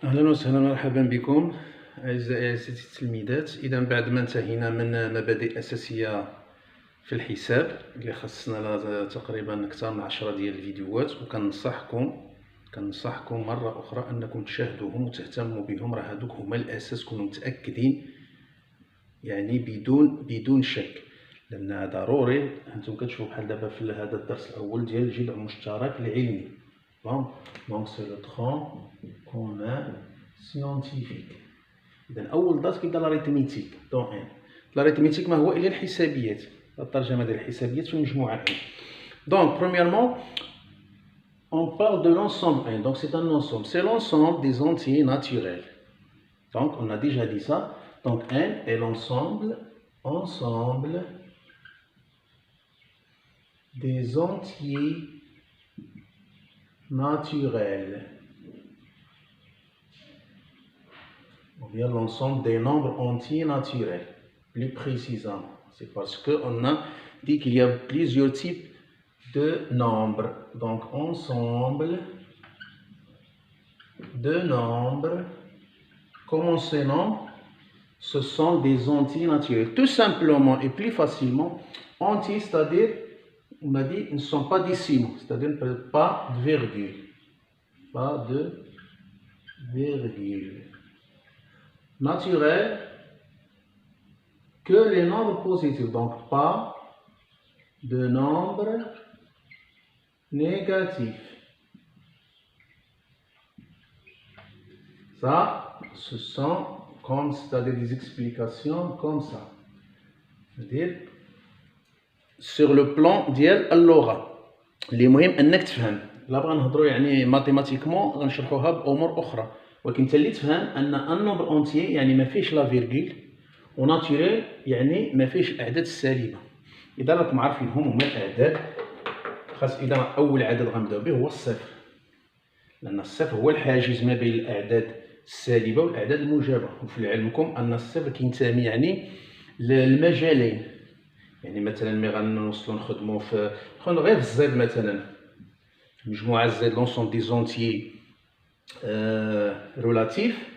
أهلا وسهلا مرحبا بكم أعزائي التلميذات. إذا بعد ما انتهينا من مبادئ أساسية في الحساب اللي خصنا لها تقريبا أكثر من 10 ديال الفيديوهات، وكنصحكم مرة أخرى أنكم تشاهدوهم وتهتموا بهم، راه هادوك هما الأساس، كونوا متأكدين يعني بدون شك، لأن ضروري. أنتم كتشوفوا بحال دابا في هذا الدرس الأول ديال الجذع المشترك العلمي. Donc c'est le tronc commun scientifique. إذا أول درس كيبدا لاريتميتيك دون ان. لاريتميتيك ما هو إلا الحسابيات، الترجمة ديال الحسابيات في المجموعة ان. Donc premièrement on parle de l'ensemble 1. Donc c'est un ensemble, c'est l'ensemble des entiers naturels. Donc on a déjà dit ça. Donc n est l'ensemble des entiers naturels, ou bien l'ensemble des nombres entiers naturels, plus précisément. C'est parce qu'on a dit qu'il y a plusieurs types de nombres. Donc ensemble de nombres, comment ces nombres? Ce sont des entiers naturels. Tout simplement et plus facilement, entiers, c'est-à-dire, on a dit, ils ne sont pas décimaux, c'est-à-dire pas de virgule. Pas de virgule. Naturel, que les nombres positifs, donc pas de nombres négatifs. Ça, ce sont comme, c'est-à-dire des explications comme ça. C'est-à-dire, sur le plan ديال اللغة اللي مهم انك تفهم. لا بغا نهضروا يعني ماتيماتيكمون غنشرحوها بامور اخرى، ولكن انت اللي تفهم ان ان نومبر اونتيي يعني ما فيهش لا فيرغول، وناتوريل يعني ما فيهش الاعداد السالبه. اذا راكم عارفين هما الاعداد، خاص اذا اول عدد غنبداو به هو الصفر، لان الصفر هو الحاجز ما بين الاعداد السالبه والاعداد الموجبه. وفي علمكم ان الصفر كينتمي يعني للمجالين. يعني مثلا ملي غنوصلوا نخدموا في غير في الزد، مثلا مجموعه الزد لونسومبل دي زونتيي ريلاتيف.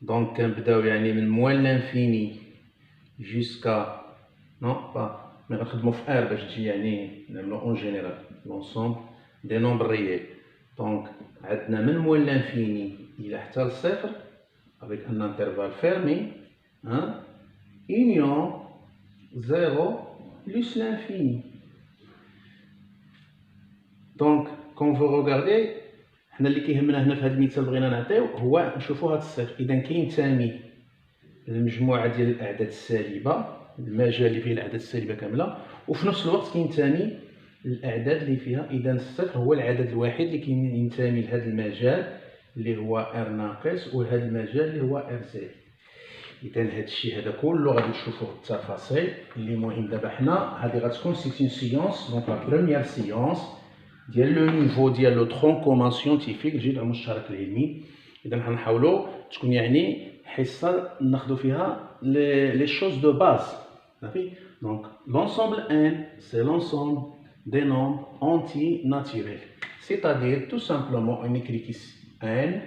دونك كنبداو يعني من موال لانفيني جوسكا نو با، ملي غنخدموا في ار باش تجي يعني نعملو اون جينيرال لونسومبل دي نومبر ريال. دونك عندنا من موال لانفيني الى حتى لصفر avec un intervalle fermé, union 0 plus l'infini. Donc, quand vous regardez, حنا اللي كيهمنا هنا في هذا المثال بغينا نعطيو هو نشوفوا هذا الصفر. إذا كينتمي للمجموعة ديال الأعداد السالبة، المجال اللي فيه الأعداد السالبة كاملة، وفي نفس الوقت كينتمي للأعداد اللي فيها. إذا الصفر هو العدد الوحيد اللي كينتمي لهذا المجال اللي هو ار ناقص، وهذا المجال اللي هو ار زائد. إذا هذا الشيء هذا كله غادي تشوفوه بالتفاصيل. اللي مهم دابا حنا هذه غتكون سيت اون سيونس، دونك لا بروميير سيونس ديال لو نيفو ديال لو ترون كومان سيونتيفيك الجذع المشترك العلمي. إذا غنحاولوا تكون يعني حصة ناخذوا فيها لي شوز دو باز، صافي. دونك لونسومبل ان سي لونسومبل دي نومبر انتي ناتوريل، c'est-à-dire tout simplement on écrit ici n,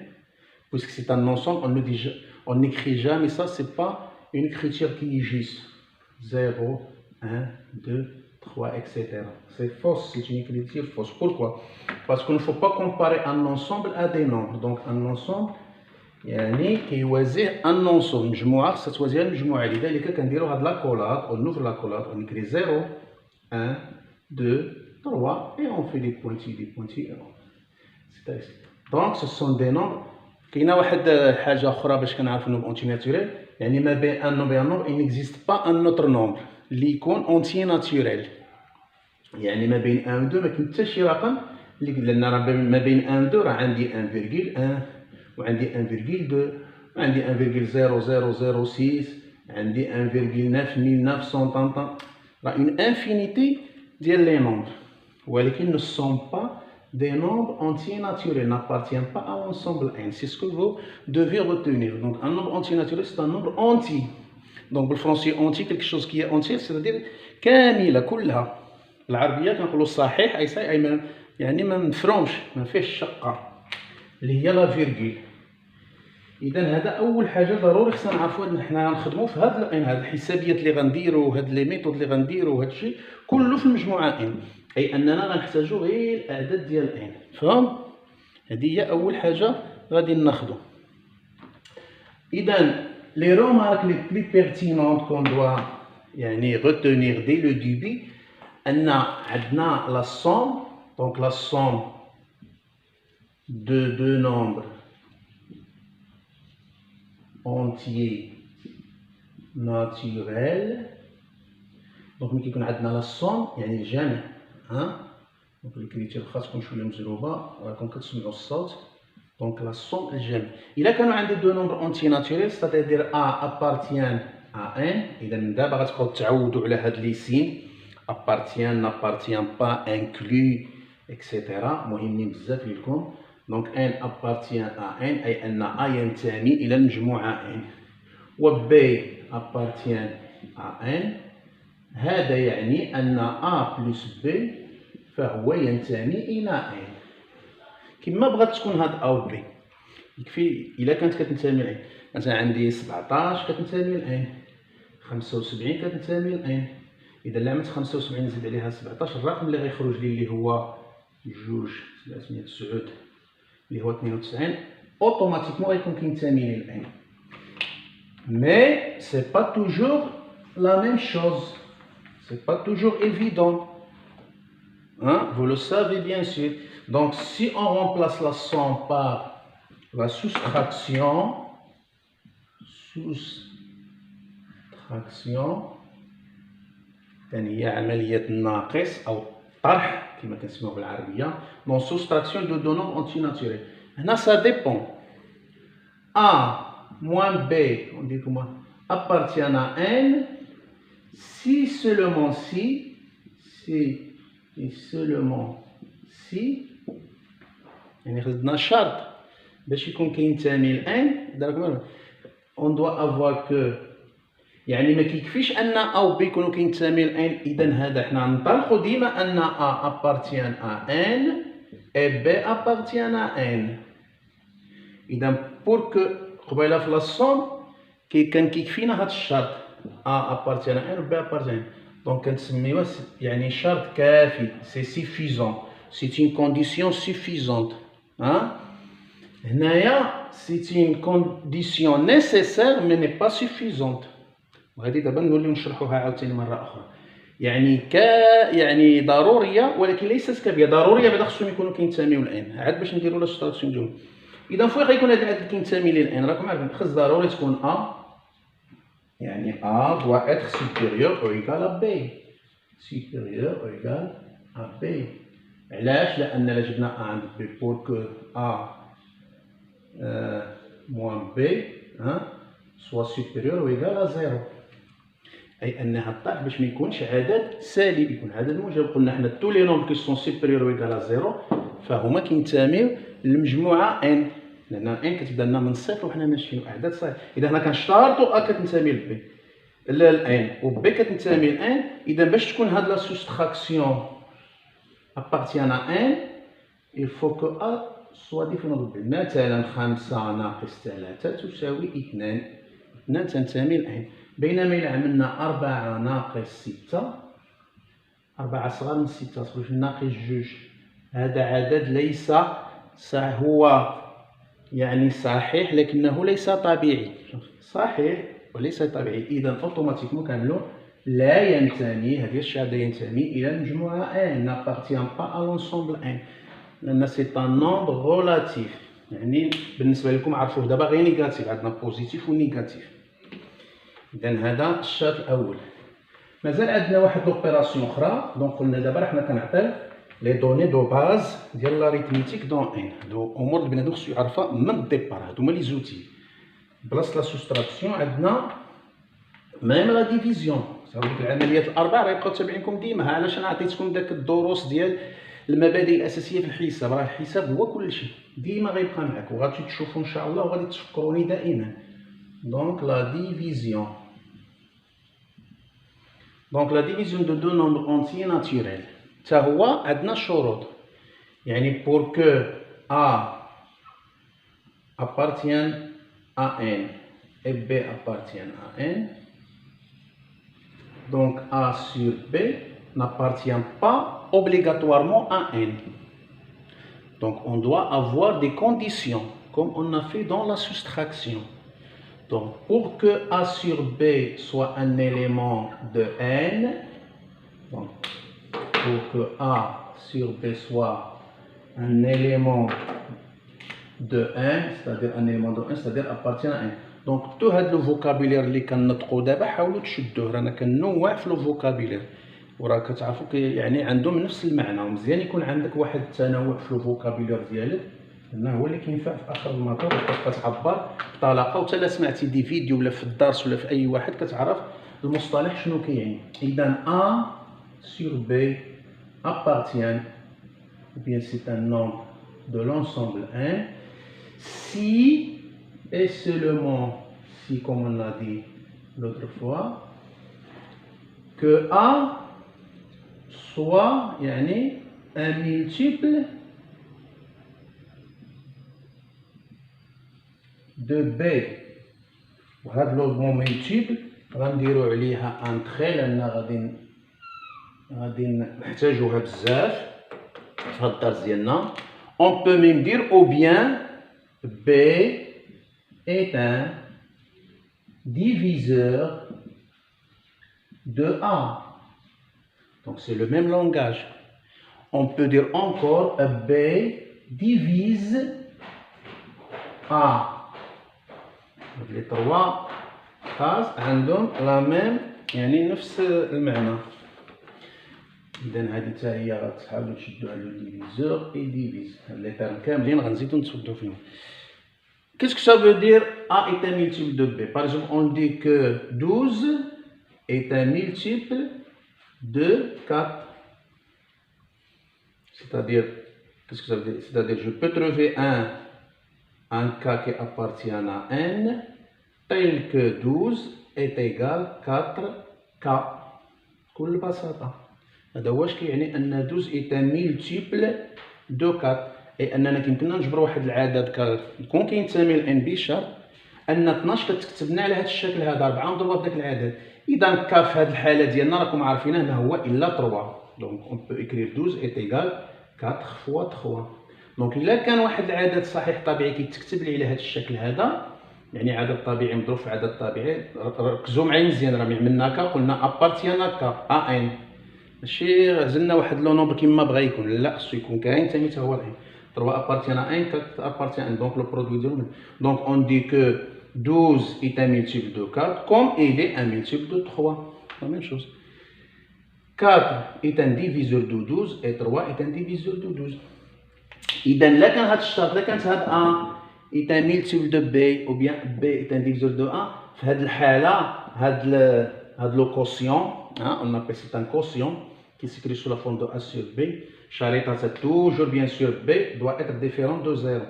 puisque c'est un ensemble, on n'écrit jamais ça, c'est pas une écriture qui est juste 0, 1, 2, 3, etc. C'est fausse, c'est une écriture fausse. Pourquoi? Parce qu'il ne faut pas comparer un ensemble à des nombres. Donc un ensemble يعني كيوازيه un ensemble، مجموعة خصها توازيها المجموعة. لذلك كنديرو هاد لاكولات، on ouvre لاكولات، on écrit 0, 1, 2, 3 et on fait des pointillés. C'est ici. Donc ce sont des nombres. كاينه واحد حاجه اخرى باش كنعرفوا انهم اونتي ناتوريل، يعني ما بين ان نومبر وان نومبر il n'existe pas un autre nombre اللي يكون اونتي ناتوريل. يعني ما بين 1 و 2 ما كاين حتى شي رقم لان راه ما بين 1 و 2 راه عندي 1,1 وعندي 1,2 وعندي 1,0006 عندي 1,9900. راه اون انفينيتي ديال لي نومبر، ولكن ne sont pas des nombres entiers naturels, n'appartiennent pas à l'ensemble n. C'est ce que vous devez retenir. Donc un nombre entier naturel, c'est un nombre entier. Donc le français entier, quelque chose qui est entier, c'est-à-dire كاملة كلها. العربية كنقولوا صحيح أي صحيح أي يعني ما مفرومش، ما فيهش شقة اللي هي لا فيرغول. اذا هذا اول حاجه ضروري خصنا نعرفوا ان حنا غنخدموا في هاد الان، هاد الحسابيات اللي غنديروا، هاد لي ميثود اللي غنديروا، هاد الشيء كله في المجموعه ان، اي اننا غنحتاجوا غير الاعداد ديال ان. فهم؟ هذه هي اول حاجه غادي ناخذوا. اذا لي رومارك لي بلي بيرتينونت كون دوا يعني retenir dès le début ان عندنا لا somme، donc la somme de deux nombres entiers naturels. دونك ملي كيكون عندنا لا سوم يعني الجمع، دونك الكريتير واخا تكون شويه مزروبه راكم كتسمعوا الصوت. دونك لا سوم الجمع. الا كانوا عندي دو نومبر اونتي ناتوريل ستادير ا ابارتيان ا ان، اذا دابا غتبقاو تعودوا على هاد لي سين ابارتيان نابارتيان با انكلو اكسيتيرا، مهمين بزاف لكم. دونك ان ابارتيان ا ان اي ان ا ينتمي الى المجموعه ان، و بي ابارتيان ا ان هذا يعني ان ا بلس بي فهو ينتمي الى ان. كما بغات تكون هاد ا و بي يكفي الا كانت كتنتمي لان. مثلا عندي 17 كتنتمي لان، 75 كتنتمي لان. اذا لا عملت 75 نزيد عليها 17 الرقم اللي غيخرج لي اللي هو 2,309 اللي هو 92 اوتوماتيكمون غيكون كينتمي للان. Mais c'est pas toujours la même chose, c'est pas toujours évident, vous le savez bien sûr. Donc si on remplace la somme par la soustraction يعني هي عملية الناقص أو الطرح كما كنسميوه بالعربية. donc soustraction de deux nombres antinaturels. هنا ça dépend. A moins B, on dit comment, appartient à N si seulement si يعني خدنا شرط باش يكون كينتمي لN. on doit avoir que يعني ما كيكفيش ان A و B يكونوا كينتمي لN. اذا هذا حنا نطلقوا ديما ان A appartient à N et B appartient à N. اذا بور كو قبيله في لاصوم كان كيكفينا هذا الشرط ا ابارتيان ان و بي ابارتيان. دونك كنسميوه يعني شرط كافي، سي سيفيزون، سي اون كونديسيون سيفيزونت. هنايا سي اون كونديسيون نيسيسير مي ني با سيفيزونت. وهذه دابا نوليو نشرحوها عاوتاني مره اخرى. يعني يعني ضروريه ولكن ليست كافيه. ضروريه بعدا خصهم يكونوا كينتميو لان عاد باش نديروا لا ستراتيون ديالهم. اذا فوق غيكون هذا العدد كينتمي للان راكم عارفين خص ضروري تكون ا يعني ا doit être supérieur ou égal à b، supérieur ou égal à b. علاش؟ لان الا جبنا ا عند بي بور كو ا موان بي soit supérieur ou égal à 0، اي ان هاد الطرح باش ما يكونش عدد سالب يكون عدد موجب. قلنا حنا تو لي نومبر كي سون supérieur ou égal à 0 فهما كينتميو للمجموعه ان، لان ان كتبدا لنا من صفر وحنا ماشيين اعداد صحيح. اذا حنا كنشترطوا ا كتنتمي لبي لان و بي كتنتمي لان. اذا باش تكون هاد لا سوستراكسيون ابارتيان ا ان il faut que a soit différent de b. مثلا 5 ناقص 3 تساوي 2، 2 تنتمي لان. بينما إلا عملنا 4 ناقص 6، 4 صغار من 6 تخرج ناقص 2، هذا عدد ليس هو يعني صحيح لكنه ليس طبيعي، صحيح وليس طبيعي. إذا اوتوماتيكمون كنقولوا لا ينتمي، هذا الشيء لا ينتمي إلى المجموعة ان، n'appartient pas à l'ensemble n، لأن سي ان نومبر غولاتيف. يعني بالنسبة لكم عرفوه دابا غير نيجاتيف، عندنا بوزيتيف ونيجاتيف. إذا هذا الشرط الأول. مازال عندنا واحد لوبيراسيون أخرى. دونك قلنا دابا حنا كنعطيو لي دوني دو باز ديال لاريتميتيك دون ان، هادو امور اللي بنادم خصو يعرفها من الديبار. هادو هما لي زوتي. بلاص لا سوستراكسيون عندنا ميم لا ديفيزيون، ديك العمليات الاربعه غيبقاو تابعينكم ديما. علاش انا عطيتكم داك الدروس ديال المبادئ الاساسيه في الحساب؟ راه الحساب هو كل شيء، ديما غيبقى معك وغادي تشوفوا ان شاء الله وغادي تفكروني دائما. دونك لا ديفيزيون، دونك لا ديفيزيون دو دو نومبر اونتي ناتوريل حتى هو عندنا شروط. يعني بور كو ا appartient à n et b appartiennent à n, donc A sur B n'appartient pas obligatoirement à n. Donc on doit avoir des conditions, comme on a fait dans la soustraction. Donc pour que A sur B soit un élément de n, donc pour que A sur B soit un élément de n, c'est-à-dire un élément de n, c'est-à-dire appartient à n. Donc tout هذا le vocabulaire اللي كنطقوا دابا حاولوا تشدوه، رانا كنوع في لو فوكابيلير وراه كتعرفوا يعني عندهم نفس المعنى، ومزيان يكون عندك واحد التنوع في لو فوكابيلير ديالك، لانه هو اللي كينفع في اخر المطاف باش كتعبر بطلاقه، وتا لا سمعتي دي فيديو ولا في الدرس ولا في اي واحد كتعرف المصطلح شنو كيعني. اذا A sur B appartient, ou bien c'est un nombre de l'ensemble 1 si et seulement si, comme on l'a dit l'autre fois, que A soit يعني un multiple de B. وهذا لو multiple غنديرو عليها ان تري لان غادي نحتاجوها بزاف في هاد الدرس ديالنا. On peut même dire ou bien B est un diviseur de A. Donc c'est le même langage. On peut dire encore B divise A. Donc les trois phrases عندهم la même يعني نفس المعنى. إذا هذه حتى هي غتحاولوا تشدوا على لو ديفيزور اي ديفيز، هاد لي تيرم كاملين غنزيدو نتفدوا فيهم. Qu'est-ce que ça veut dire A est un multiple de B? Par exemple, on dit que 12 est un multiple de 4. C'est-à-dire, qu'est-ce que ça veut dire? C'est-à-dire, je peux trouver un cas qui appartient à n, tel que 12 est égal 4K. كل بساطة. هذا واش كيعني أن 12 est un multiple de 4. أي أننا كيمكننا نجبرو واحد العدد يكون كينتمي ل n بشرط أن 12 كتكتبنا على هذا الشكل هذا 4 مضروبة في ذاك العدد. إذا ك في هذه الحالة ديالنا راكم عارفينه ما هو إلا 3. دونك on peut écrire 12 est égal 4 fois 3. دونك إلا كان واحد العدد صحيح طبيعي كيتكتب لي على هذا الشكل هذا، يعني عدد طبيعي مضروب في عدد طبيعي، ركزوا معايا مزيان، راه عملنا ك قلنا ابارتيانا ك ا ان، ماشي غزلنا واحد لو نومبر كيما بغا يكون، لا خصو يكون كاين ثاني حتى هو الان. 3 appartient à 1, 4 appartient à 1, donc le produit de l'homme. Donc on dit que 12 est un multiple de 4 comme il est un multiple de 3. La même chose. 4 est un diviseur de 12 et 3 est un diviseur de 12. إذا لا كان هاد الشرط، لا كانت هاد A est un multiple de B ou bien B est un diviseur de A، في هاد الحالة هاد le quotient, on appelle c'est un quotient qui s'écrit sous la forme de A sur B. شريطة toujours bien sûr B doit être différent de 0.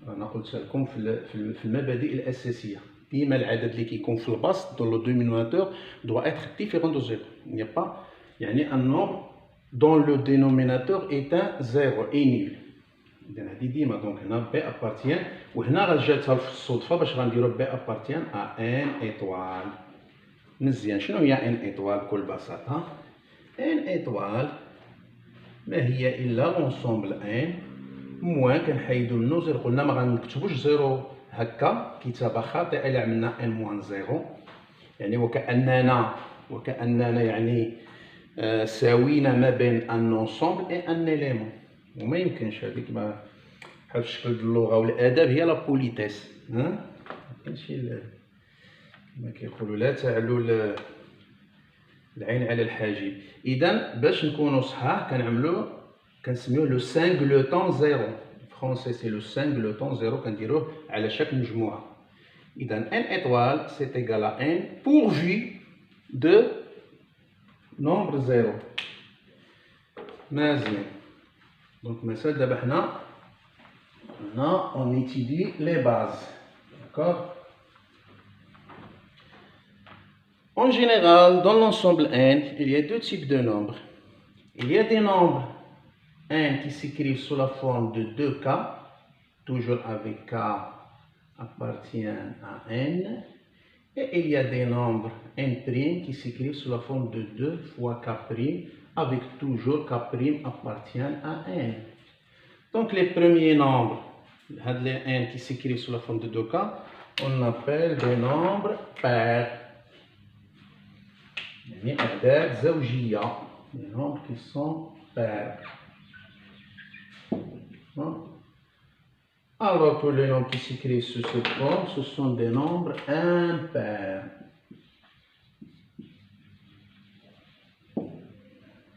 أنا قلت لكم في المبادئ الأساسية ديما العدد اللي كيكون في البسط dans le dénominateur doit être différent de 0. Il n'y a pas يعني un nombre dont le dénominateur est un 0 et nul. إذا هادي ديما دونك هنا B appartient، وهنا راه جاتها في الصدفة باش غنديرو B appartient à n étoile. مزيان، شنو هي n étoile بكل بساطة؟ n étoile ما هي إلا لونسومبل n موان كنحيدو منو زيرو. قلنا ما غنكتبوش زيرو هكا، كتابة خاطئة إلا عملنا n موان زيرو، يعني وكأننا يعني ساوينا ما بين ان انسومبل اي ان إليمون، وما يمكنش هذيك ما بحال في الشكل د اللغة والأدب هي لا بوليتيس، ماشي كما كيقولوا لا تعلو العين على الحاجب. إذا باش نكونوا صحاح كنسميوه لو سانغلوتون زيرو، فرونسي سي لو سانغلوتون زيرو، كنديروه على شكل مجموعة. إذا ان étoile c'est égal à n pourvu de nombre zéro. مزيان، دونك مثلا دابا حنا on étudie les bases, d'accord. En général, dans l'ensemble n, il y a deux types de nombres. Il y a des nombres n qui s'écrivent sous la forme de 2k, toujours avec k appartiennent à n. Et il y a des nombres n' qui s'écrivent sous la forme de 2 fois k', avec toujours k' appartiennent à n. Donc les premiers nombres, les n qui s'écrivent sous la forme de 2k, on appelle des nombres pairs. يعني أعداد زوجية، des nombres qui sont pairs. Alors pour les nombres qui s'écrivent sous cette forme, ce sont des nombres impairs.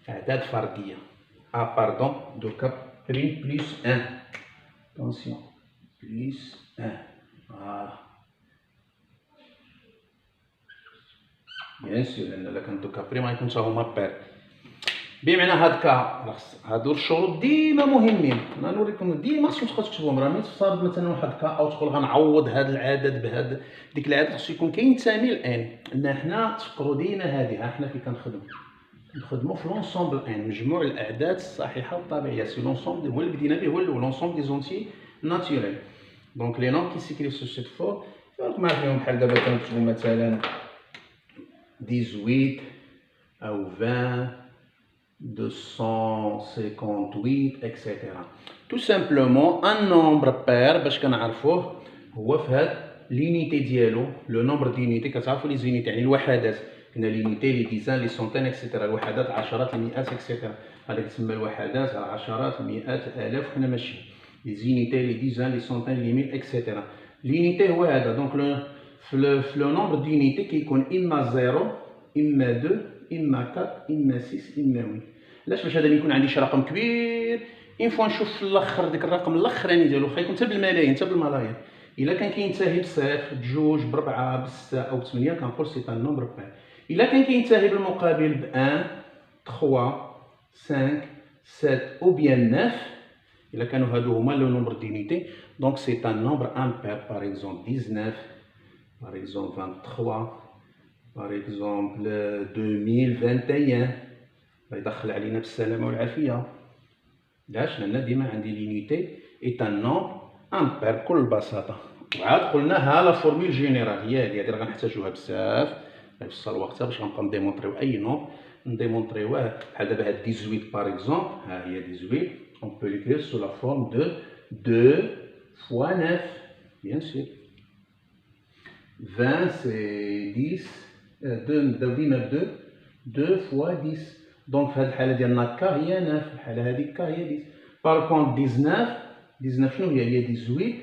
أعداد فردية. Ah pardon, 2k' plus 1. Attention, plus 1. Voilà. Bien sûr لأن إلا كان 2k' ما يكونش هما بير. بمعنى هادو الشروط ديما مهمين. انا نوريكم ديما خصكم تكتبوهم. راه ملي تفترض مثلا واحد كا او تقول غنعوض هذا العدد بهذا ديك العدد، خصو يكون كينتمي لان. ان حنا تفكروا ديما هذه، حنا في كنخدموا في لونسومبل ان، مجموع الاعداد الصحيحه والطبيعيه. سي لونسومبل هو اللي بدينا به، هو الاول لونسومبل دي زونتي ناتوريل. دونك لي نوم كي سيكريف سو سيت فور راكم عارفين، بحال دابا كنكتبوا مثلا 18 او 20 258 etc. Tout simplement un nombre pair باش كنعرفوه هو في هاد لينيتي ديالو. لو نومبر دينيتي كتعرفوا لي زينيتي يعني الوحدات، كنا لينيتي لي ديزان لي سونتين اكسيتيرا، الوحدات العشرات المئات اكسيتيرا. هذا كتسمى الوحدات العشرات المئات الالاف، وحنا ماشي لي زينيتي لي ديزان لي سونتين لي ميل اكسيتيرا. لينيتي هو هذا. دونك في لو نومبر دينيتي كيكون اما 0 اما 2 اما 4 اما 6 اما 8. علاش؟ باش هذا يكون عندي شي رقم كبير اون فوا نشوف في الاخر ديك الرقم الاخراني ديالو واخا يكون حتى بالملايين حتى بالملايين، الا كان كينتهي بصفر بجوج بربعه بسته او بثمانيه كنقول سي ان نومبر بير. الا كان كينتهي بالمقابل ب 1 3 5 7 او بيان 9، الا كانوا هادو هما لو نومبر دينيتي دونك سي ان نومبر امبير. باغ اكزومبل 19 باغ اكزومبل 23 باغ اكزومبل 2021. يدخل علينا بالسلامه والعافيه. علاش؟ لان ديما عندي لينيتي اي ان نومبر امبير بكل بساطه. وعاد قلناها لا فورمول جينيرال هي هذه راه غنحتاجوها بزاف في الصال وقتها باش غنبقى نديمونطريو اي نومبر، نديمونطريوه بحال دابا هاد 18 باغ اكزومبل. ها هي 18 اون بو ليكرير سو لا فورم دو 2 فوا 9 بيان سور. 20 سي 10 2 ديما 2 فوا 10. دونك في هذه الحاله ديالنا كا هي 9، في الحاله هذيك كا هي 10. باغ كونط 19 شنو هي؟ هي 18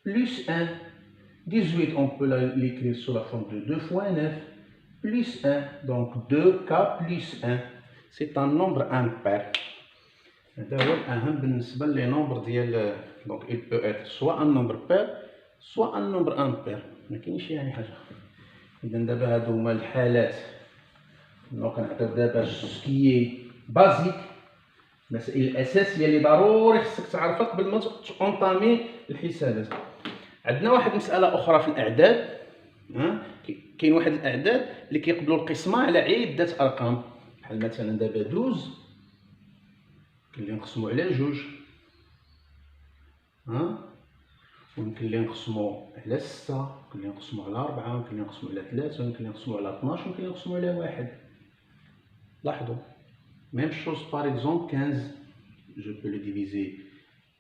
بلس 1. 18 اون بو ليكرير سو لا فورم دو 2 فوا 9 بلس 1. دونك 2 كا بلس 1 سي ان نومبر امبير. هذا هو الاهم بالنسبه لي نومبر ديال. دونك il peut être soit un nombre pair soit un nombre impair. ما كاينش يعني حاجه. اذا دابا هادو هما الحالات. دونك كنعطيو دابا سكيي بازيك، المسائل الاساسيه اللي ضروري خصك تعرفها قبل ما تونطامي الحسابات. عندنا واحد مساله اخرى في الاعداد. كاين واحد الاعداد اللي كيقبلوا القسمه على عده ارقام، بحال مثلا دابا 12 كاين اللي نقسموا على جوج، ويمكن اللي نقسموا على 6، يمكن اللي نقسموا على 4، يمكن اللي نقسموا على 3، يمكن اللي نقسموا على 12، يمكن اللي نقسموا على 1. لاحظوا même chose par exemple 15 je peux le diviser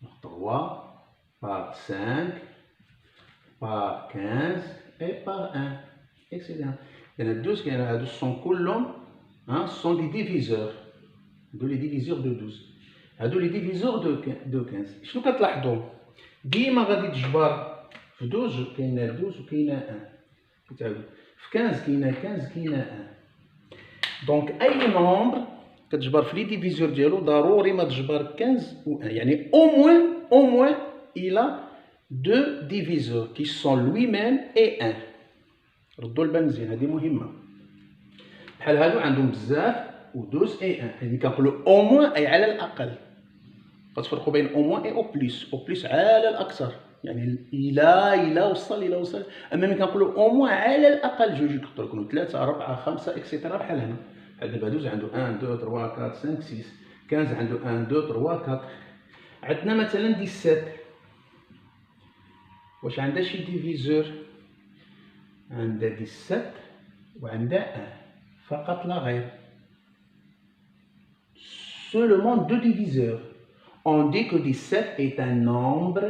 par 3 par 5 par 15 et par 1 etc. يعني الدوز كاين هادو سون كلهم سون دي ديفيزور. هادو لي ديفيزور دو 12، هادو لي ديفيزور دو 15. شنو كتلاحظوا؟ ديما غادي تجبر في 12 كاينه 12 وكاينه 1 كتعاود، في 15 كاينه 15 كاينه 1. دونك اي نومبر كتجبر في لي ديفيزور ديالو ضروري ما تجبر 15 و 1، يعني او موان الى دو ديفيزور كي سون لوي ميم اي 1. ردوا البال مزيان، هذه مهمه. بحال هادو عندهم بزاف و 12 اي 1، يعني كنقولوا او موان اي على الاقل. كتفرقوا بين او موان اي او بليس. او بليس على الاكثر، يعني الى وصل. اما ملي كنقولوا او موان على الاقل جوج يقدروا يكونوا 3 4 5 اكسيتيرا. بحال هنا بحال دابا 12 عنده 1 2 3 4 5 6. 15 عنده 1 2 3 4. عندنا مثلا 17 واش عندها شي ديفيزور؟ عندها 17 وعندها 1 فقط لا غير. Seulement deux diviseurs. On dit que 17 est un nombre.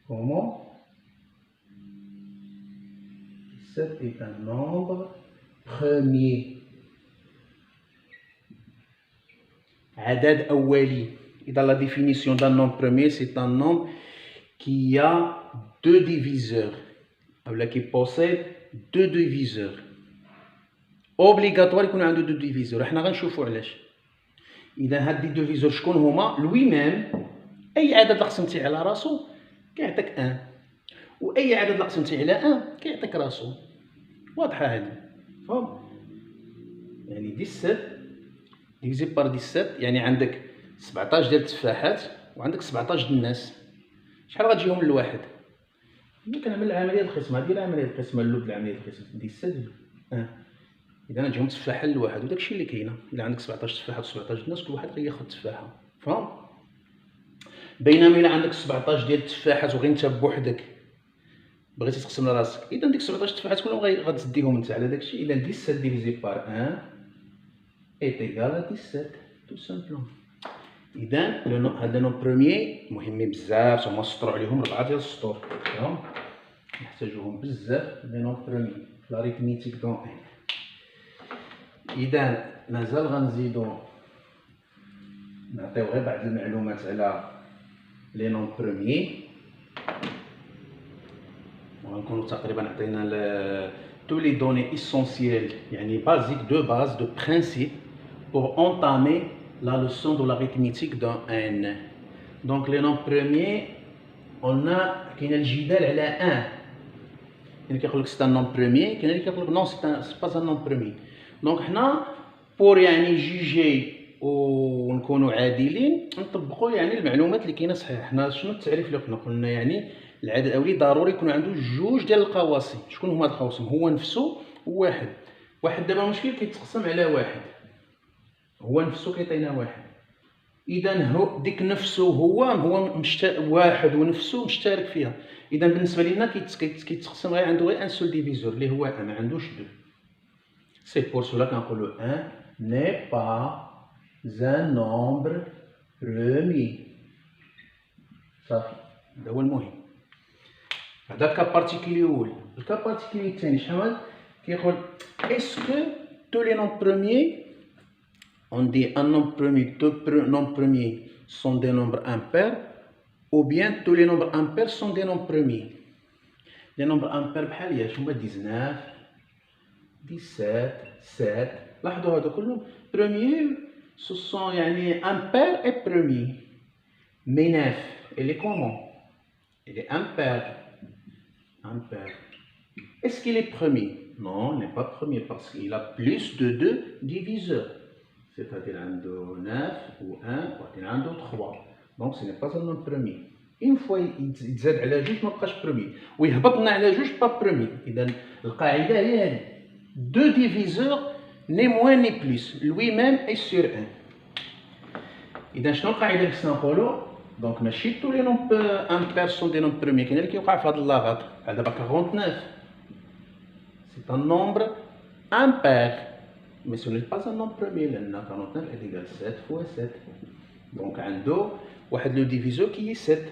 Comment? 17 est un nombre premier. عدد أولي. إذا la définition d'un nombre premier, c'est un nombre qui a deux diviseurs. Qui possède deux diviseurs. Obligatoire يكون عنده دو ديفيزور. حنا غنشوفوا علاش. اذا هاد دي ديفيزور شكون هما؟ لوي ميم اي عدد قسمتيه على راسو كيعطيك 1 واي عدد قسمتيه على 1 كيعطيك راسو. واضحه هذه فهم؟ يعني 17 ديفيزي بار 17 يعني عندك 17 ديال التفاحات وعندك 17 ديال الناس. شحال غتجيهم لواحد؟ ملي كنعمل العمليه القسمه هذه العمليه القسمه اللوب العمليه القسمه 17 1 اذا غتجيهم تفاحه لواحد وداكشي اللي كاينه. الا عندك 17 تفاحه و17 الناس كل واحد غياخذ تفاحه فهم. بينما الا عندك 17 ديال التفاحات وغير انت بوحدك بغيتي تقسم لراسك اذا ديك 17 تفاحات كلهم غتديهم انت على داكشي. اذا 17 ديفيزي بار 1 est égal à 17 tout simplement. اذا هذا نو بروميي مهمين بزاف هما نسطروا عليهم 4 ديال السطور فهم. نحتاجوهم بزاف لي نو بروميي في لاريتميتيك دون 1. إذا مازال غنزيدو نعطيو غير بعض المعلومات على لي نون بروميي وغنكونو تقريبا عطينا tous les données essentielles يعني basiques de base de principe pour entamer la leçon de l'arithmétique d'un n. Donc les noms premiers on a كاين الجدال على 1 يعني كيقول لك c'est un nom premier كاين اللي كيقول لك non c'est pas un nom premier. دونك حنا بور يعني جيجي ونكونوا عادلين نطبقوا يعني المعلومات اللي كاينه صحيح. حنا شنو التعريف اللي قلنا يعني العدد الاولي ضروري يكون عنده جوج ديال القواسم. شكون هما القواسم؟ هو نفسه وواحد. واحد دابا مشكل كيتقسم على واحد هو نفسه كيعطينا واحد. اذا هو ديك نفسه هو واحد ونفسه مشترك فيها. اذا بالنسبه لنا كيتقسم غير عنده غير ان سول ديفيزور اللي هو ما عندوش دو. C'est pour cela qu'on dit que 1 n'est pas un nombre premier. صافي هذا هو المهم. هذا الكا بارتيكولي الاول. الكا بارتيكولي الثاني شحال كيقول est-ce que tous les nombres premiers on dit un nombre premier deux nombres premiers sont des nombres impairs ou bien tous les nombres impairs sont des nombres premiers. Les nombres impairs بحال ياش هما 19 17 7 لاحظوا هادو كلهم premier ce sont يعني impair et premier. Mais 9 il est comment? Il est impair. Est-ce qu'il est premier? Non, il n'est pas premier parce qu'il a plus de 2 diviseurs. C'est-à-dire un 9 ou 1 ou un 3. Donc ce n'est pas un nombre premier. Une fois يتزاد على جوج ما بقاش premier ويهبطنا على جوج با premier. إذا القاعدة هي هذه. Deux diviseurs, ni moins ni plus. Lui-même est sur 1. إذا شنو القاعدة اللي خصنا نقولو؟ دونك ماشي tous les nombres impairs sont des nombres premiers. كاين اللي كيوقع في هاد اللاغط. بحال دابا 49. C'est un nombre impair. Mais ce n'est pas un nombre premier. لأن 49 est égal 7 fois 7. Donc عنده واحد لو ديفيزور كي 7.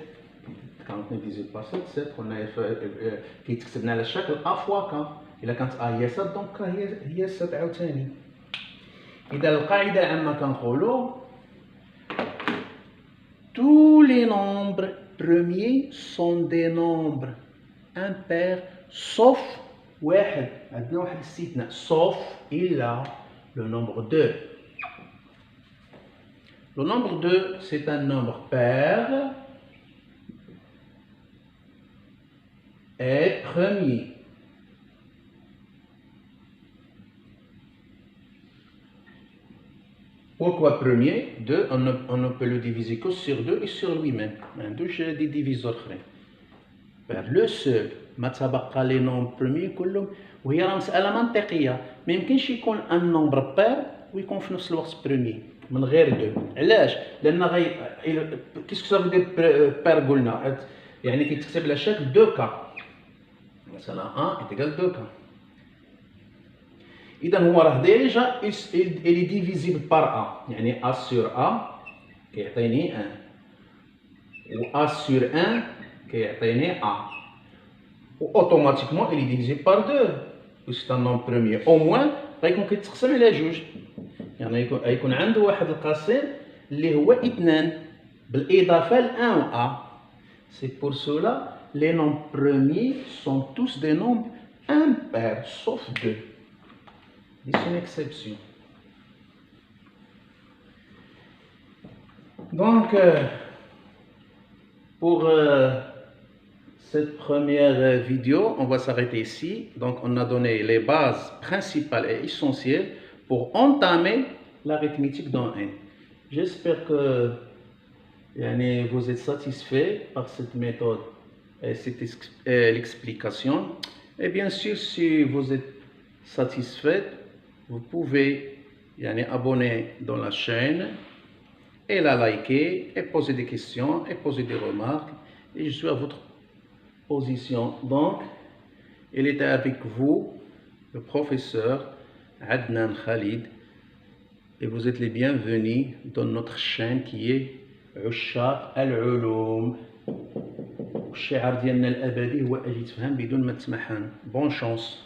49 divisé par 7 7 قلنا كيتكتبنا على الشكل a fois k. إلا كانت a هي 7 دونك هي 7 عاوتاني. إذا القاعدة العامة كنقولو tous les nombres premiers sont des nombres impairs sauf واحد. عندنا واحد الاستثناء sauf إلا le nombre 2. Le nombre 2 c'est un nombre pair et premier. Pourquoi premier? 2, on ne peut le diviser que sur 2 et sur lui-même. Des diviseurs. Le seul ما تبقى لي نومبر بروميي كلهم وهي راه مسألة منطقية. ما يمكنش يكون ان نومبر بير ويكون في نفس الوقت بروميي. من غير دو. علاش؟ لان كيسكو سافو دير بير قلنا يعني كيتكتب على شكل دو كا، مثلا 1 ايكال 2 كا. اذا هو راه ديجا الي ديفيزيبل بار ا، يعني ا سور ا كيعطيني 1 و ا سور 1 كيعطيني ا، و اوتوماتيكمون الي ديفيزيبل بار 2 بويسك سي ان نومبر بروميير او موان غيكون كيتقسم على جوج، يعني يكون عنده واحد القاسم اللي هو 2 بالاضافه ل 1 و ا. سي بور سولا لي نومبر بروميير سون توس دي نومبر impairs sauf 2. C'est une exception. Donc, pour cette première vidéo, on va s'arrêter ici. Donc, on a donné les bases principales et essentielles pour entamer l'arithmétique dans N. J'espère que vous êtes satisfait par cette méthode et l'explication. Et bien sûr, si vous êtes satisfait, vous pouvez abonner dans la chaîne et la liker et poser des questions et poser des remarques, et je suis à votre position. Donc il était avec vous le professeur Adnan Khalid, et vous êtes les bienvenus dans notre chaîne qui est عشاق العلوم. الشعار ديالنا الابدي هو اجي تفهم بدون ما تمحن. Bonne chance.